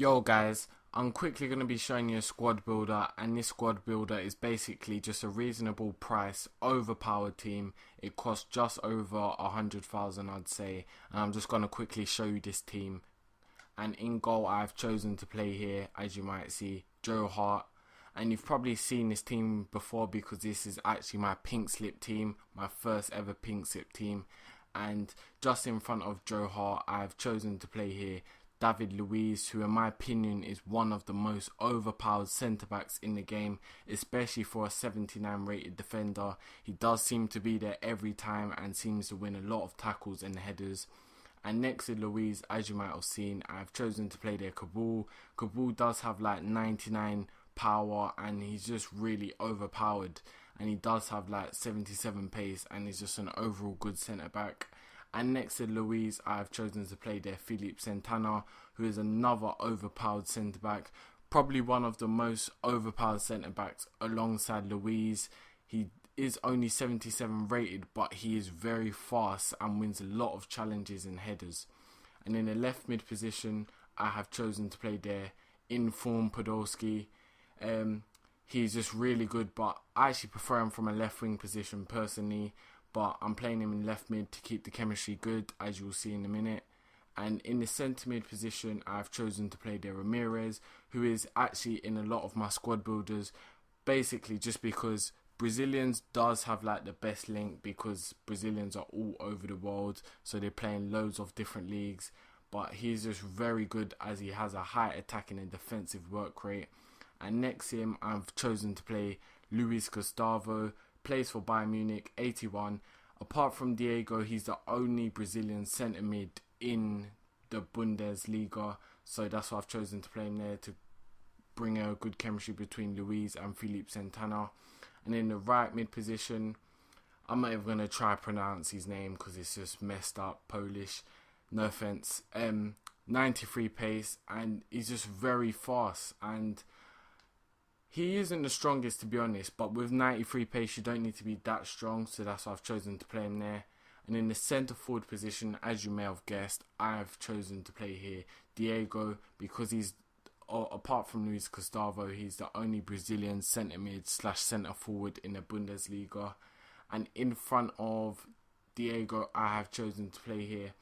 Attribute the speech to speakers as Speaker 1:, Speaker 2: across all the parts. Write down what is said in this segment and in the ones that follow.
Speaker 1: Yo guys, I'm quickly going to be showing you a squad builder, and this squad builder is basically just a reasonable price, overpowered team. It costs just over 100,000 I'd say, and I'm just going to quickly show you this team. And in goal I've chosen to play here, as you might see, Joe Hart. And you've probably seen this team before because this is actually my pink slip team, my first ever pink slip team. And just in front of Joe Hart, I've chosen to play here David Luiz, who in my opinion is one of the most overpowered centre-backs in the game, especially for a 79 rated defender. He does seem to be there every time and seems to win a lot of tackles and headers. And next to Luiz, as you might have seen, I've chosen to play there Kabul. Kabul does have like 99 power and he's just really overpowered. And he does have like 77 pace and he's just an overall good centre-back. And next to Luiz, I've chosen to play there Philippe Santana, who is another overpowered centre-back. Probably one of the most overpowered centre-backs alongside Luiz. He is only 77 rated, but he is very fast and wins a lot of challenges and headers. And in the left mid position, I have chosen to play there Inform Podolski. He's just really good, but I actually prefer him from a left wing position personally. But I'm playing him in left mid to keep the chemistry good, as you'll see in a minute. And in the centre mid position, I've chosen to play there Ramirez, who is actually in a lot of my squad builders, basically just because Brazilians does have like the best link, because Brazilians are all over the world, so they're playing loads of different leagues. But he's just very good as he has a high attacking and defensive work rate. And next to him, I've chosen to play Luis Gustavo, plays for Bayern Munich, 81. Apart from Diego, he's the only Brazilian centre mid in the Bundesliga, so that's why I've chosen to play him there to bring a good chemistry between Luiz and Philippe Santana. And in the right mid position, I'm not even going to try to pronounce his name because it's just messed up Polish, no offense. 93 pace, and he's just very fast, and he isn't the strongest, to be honest, but with 93 pace you don't need to be that strong, so that's why I've chosen to play him there. And in the centre forward position, as you may have guessed, I've chosen to play here Diego, because he's, apart from Luis Gustavo, he's the only Brazilian centre mid / centre forward in the Bundesliga. And in front of Diego, I have chosen to play here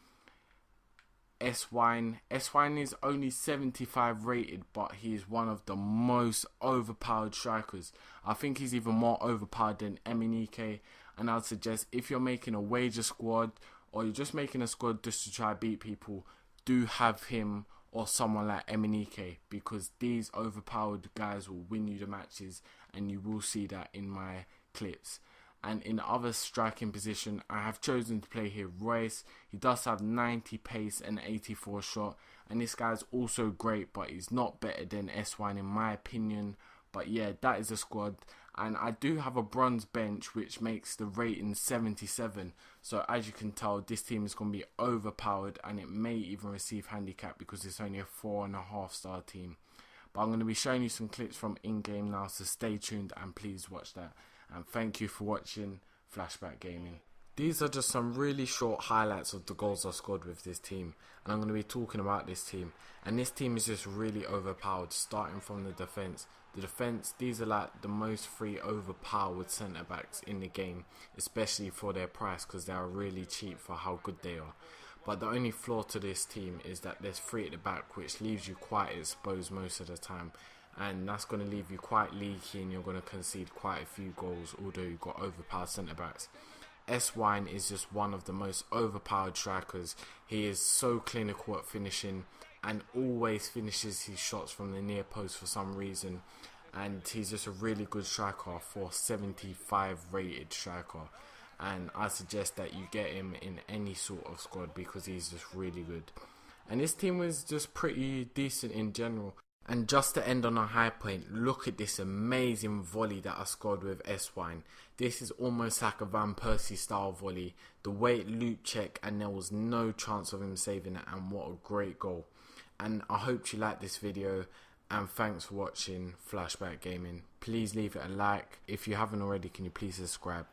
Speaker 1: S-Wine. S-Wine is only 75 rated, but he is one of the most overpowered strikers. I think he's even more overpowered than Emenike, and I'd suggest if you're making a wager squad or you're just making a squad just to try beat people, do have him or someone like Emenike, because these overpowered guys will win you the matches, and you will see that in my clips. And in the other striking position, I have chosen to play here Royce. He does have 90 pace and 84 shot. And this guy's also great, but he's not better than S1 in my opinion. But yeah, that is a squad. And I do have a bronze bench, which makes the rating 77. So as you can tell, this team is going to be overpowered. And it may even receive handicap because it's only a 4.5 star team. But I'm going to be showing you some clips from in-game now. So stay tuned and please watch that. And thank you for watching Flashback Gaming. These are just some really short highlights of the goals I scored with this team, and I'm going to be talking about this team. And this team is just really overpowered, starting from the defence. The defence, these are like the most free overpowered centre backs in the game, especially for their price, because they are really cheap for how good they are. But the only flaw to this team is that there's 3 at the back, which leaves you quite exposed most of the time. And that's going to leave you quite leaky, and you're going to concede quite a few goals, although you've got overpowered centre-backs. S-Wine is just one of the most overpowered strikers. He is so clinical at finishing and always finishes his shots from the near post for some reason. And he's just a really good striker for 75 rated striker. And I suggest that you get him in any sort of squad because he's just really good. And this team was just pretty decent in general. And just to end on a high point, look at this amazing volley that I scored with S-Wine. This is almost like a Van Persie style volley. The way it loop check, and there was no chance of him saving it, and what a great goal. And I hope you liked this video, and thanks for watching Flashback Gaming. Please leave it a like. If you haven't already, can you please subscribe?